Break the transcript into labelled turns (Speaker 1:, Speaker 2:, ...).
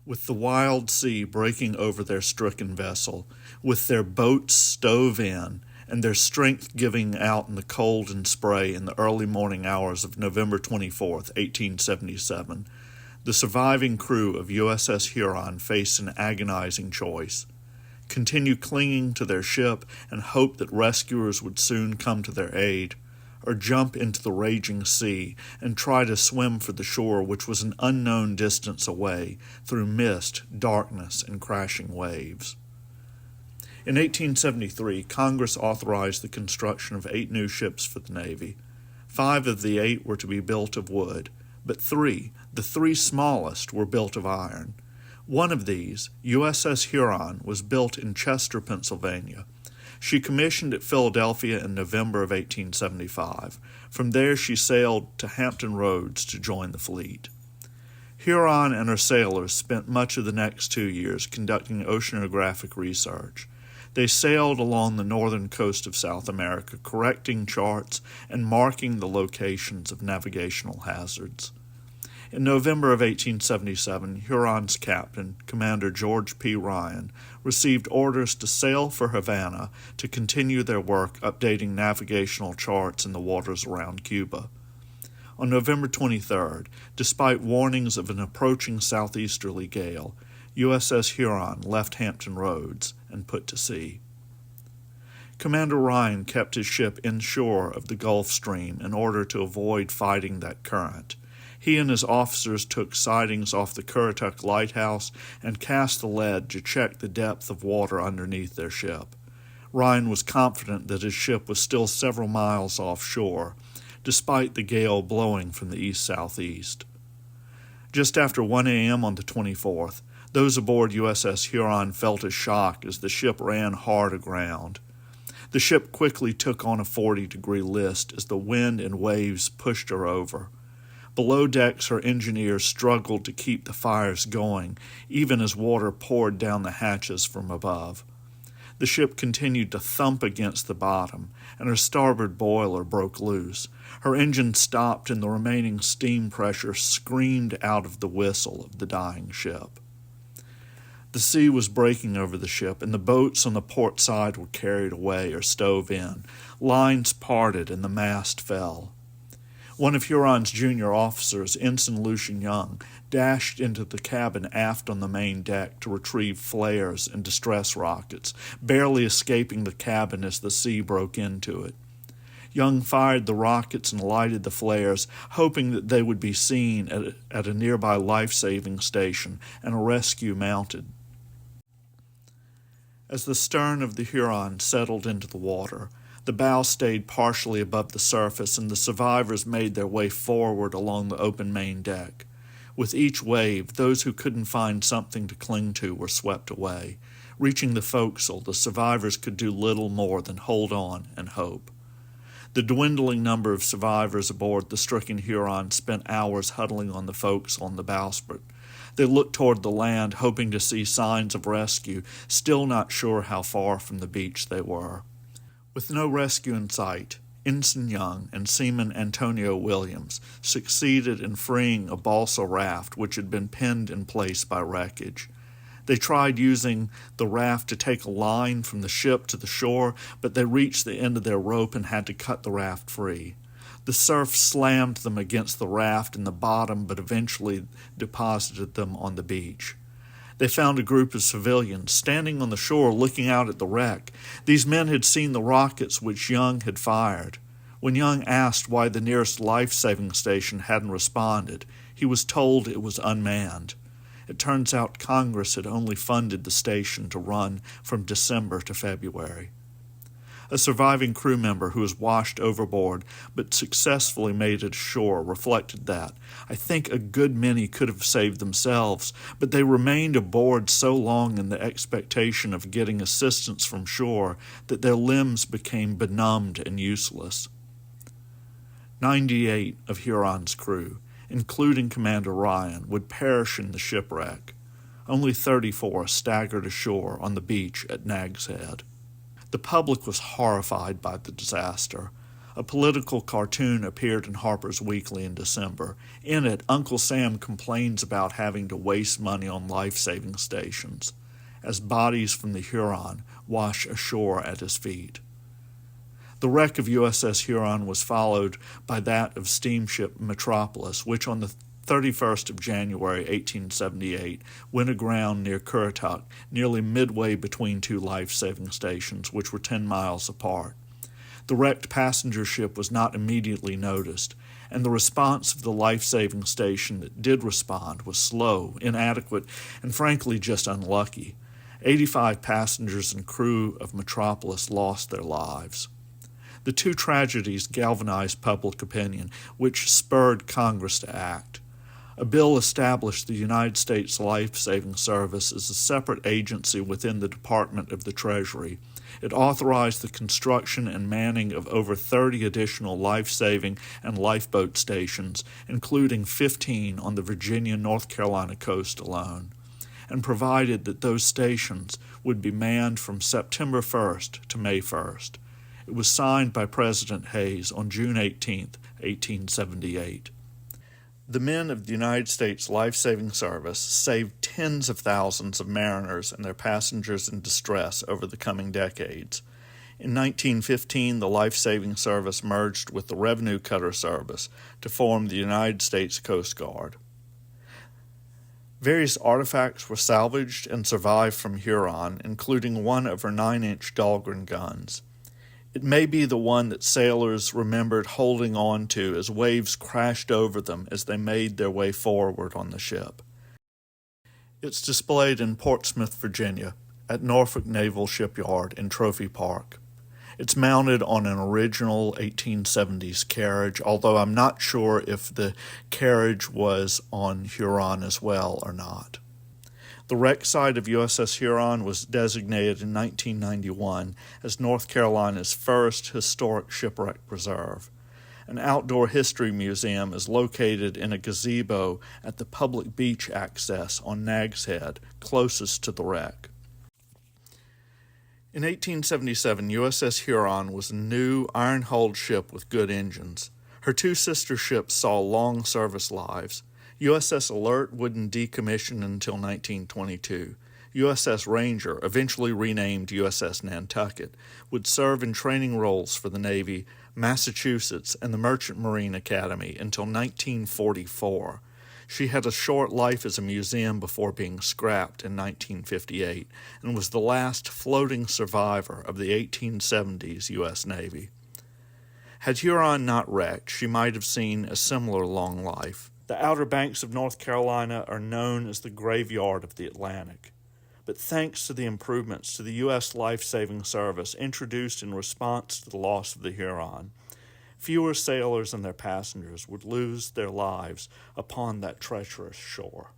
Speaker 1: With the wild sea breaking over their stricken vessel, with their boats stove in, and their strength giving out in the cold and spray in the early morning hours of November 24th, 1877, the surviving crew of USS Huron faced an agonizing choice: continue clinging to their ship and hope that rescuers would soon come to their aid, or jump into the raging sea and try to swim for the shore, which was an unknown distance away, through mist, darkness, and crashing waves. In 1873, Congress authorized the construction of 8 new ships for the Navy. 5 of the 8 were to be built of wood, but 3, the 3 smallest, were built of iron. One of these, USS Huron, was built in Chester, Pennsylvania. She commissioned at Philadelphia in November of 1875. From there she sailed to Hampton Roads to join the fleet. Huron and her sailors spent much of the next 2 years conducting oceanographic research. They sailed along the northern coast of South America, correcting charts and marking the locations of navigational hazards. In November of 1877, Huron's captain, Commander George P. Ryan, received orders to sail for Havana to continue their work updating navigational charts in the waters around Cuba. On November 23rd, despite warnings of an approaching southeasterly gale, USS Huron left Hampton Roads and put to sea. Commander Ryan kept his ship inshore of the Gulf Stream in order to avoid fighting that current. He and his officers took sightings off the Currituck Lighthouse and cast the lead to check the depth of water underneath their ship. Ryan was confident that his ship was still several miles offshore, despite the gale blowing from the east-southeast. Just after 1 a.m. on the 24th, those aboard USS Huron felt a shock as the ship ran hard aground. The ship quickly took on a 40-degree list as the wind and waves pushed her over. Below decks, her engineers struggled to keep the fires going, even as water poured down the hatches from above. The ship continued to thump against the bottom, and her starboard boiler broke loose. Her engine stopped, and the remaining steam pressure screamed out of the whistle of the dying ship. The sea was breaking over the ship, and the boats on the port side were carried away or stove in. Lines parted, and the mast fell. One of Huron's junior officers, Ensign Lucian Young, dashed into the cabin aft on the main deck to retrieve flares and distress rockets, barely escaping the cabin as the sea broke into it. Young fired the rockets and lighted the flares, hoping that they would be seen at a nearby life-saving station and a rescue mounted. As the stern of the Huron settled into the water, the bow stayed partially above the surface, and the survivors made their way forward along the open main deck. With each wave, those who couldn't find something to cling to were swept away. Reaching the forecastle, the survivors could do little more than hold on and hope. The dwindling number of survivors aboard the stricken Huron spent hours huddling on the forecastle and the bowsprit. They looked toward the land, hoping to see signs of rescue, still not sure how far from the beach they were. With no rescue in sight, Ensign Young and Seaman Antonio Williams succeeded in freeing a balsa raft which had been pinned in place by wreckage. They tried using the raft to take a line from the ship to the shore, but they reached the end of their rope and had to cut the raft free. The surf slammed them against the raft in the bottom, but eventually deposited them on the beach. They found a group of civilians standing on the shore looking out at the wreck. These men had seen the rockets which Young had fired. When Young asked why the nearest life-saving station hadn't responded, he was told it was unmanned. It turns out Congress had only funded the station to run from December to February. A surviving crew member who was washed overboard but successfully made it ashore reflected that, "I think a good many could have saved themselves, but they remained aboard so long in the expectation of getting assistance from shore that their limbs became benumbed and useless." 98 of Huron's crew, including Commander Ryan, would perish in the shipwreck. Only 34 staggered ashore on the beach at Nags Head. The public was horrified by the disaster. A political cartoon appeared in Harper's Weekly in December. In it, Uncle Sam complains about having to waste money on life-saving stations, as bodies from the Huron wash ashore at his feet. The wreck of USS Huron was followed by that of steamship Metropolis, which on the 31st of January 1878 went aground near Currituck, nearly midway between two life-saving stations, which were 10 miles apart. The wrecked passenger ship was not immediately noticed, and the response of the life-saving station that did respond was slow, inadequate, and frankly just unlucky. 85 passengers and crew of Metropolis lost their lives. The two tragedies galvanized public opinion, which spurred Congress to act. A bill established the United States Lifesaving Service as a separate agency within the Department of the Treasury. It authorized the construction and manning of over 30 additional life-saving and lifeboat stations, including 15 on the Virginia-North Carolina coast alone, and provided that those stations would be manned from September 1st to May 1st. It was signed by President Hayes on June 18, 1878. The men of the United States Lifesaving Service saved tens of thousands of mariners and their passengers in distress over the coming decades. In 1915, the Lifesaving Service merged with the Revenue Cutter Service to form the United States Coast Guard. Various artifacts were salvaged and survived from Huron, including one of her 9-inch Dahlgren guns. It may be the one that sailors remembered holding on to as waves crashed over them as they made their way forward on the ship. It's displayed in Portsmouth, Virginia, at Norfolk Naval Shipyard in Trophy Park. It's mounted on an original 1870s carriage, although I'm not sure if the carriage was on Huron as well or not. The wreck site of USS Huron was designated in 1991 as North Carolina's first historic shipwreck preserve. An outdoor history museum is located in a gazebo at the public beach access on Nags Head, closest to the wreck. In 1877, USS Huron was a new, iron-hulled ship with good engines. Her two sister ships saw long service lives. USS Alert wouldn't decommission until 1922. USS Ranger, eventually renamed USS Nantucket, would serve in training roles for the Navy, Massachusetts, and the Merchant Marine Academy until 1944. She had a short life as a museum before being scrapped in 1958 and was the last floating survivor of the 1870s U.S. Navy. Had Huron not wrecked, she might have seen a similar long life. The Outer Banks of North Carolina are known as the graveyard of the Atlantic. But thanks to the improvements to the U.S. Lifesaving Service introduced in response to the loss of the Huron, fewer sailors and their passengers would lose their lives upon that treacherous shore.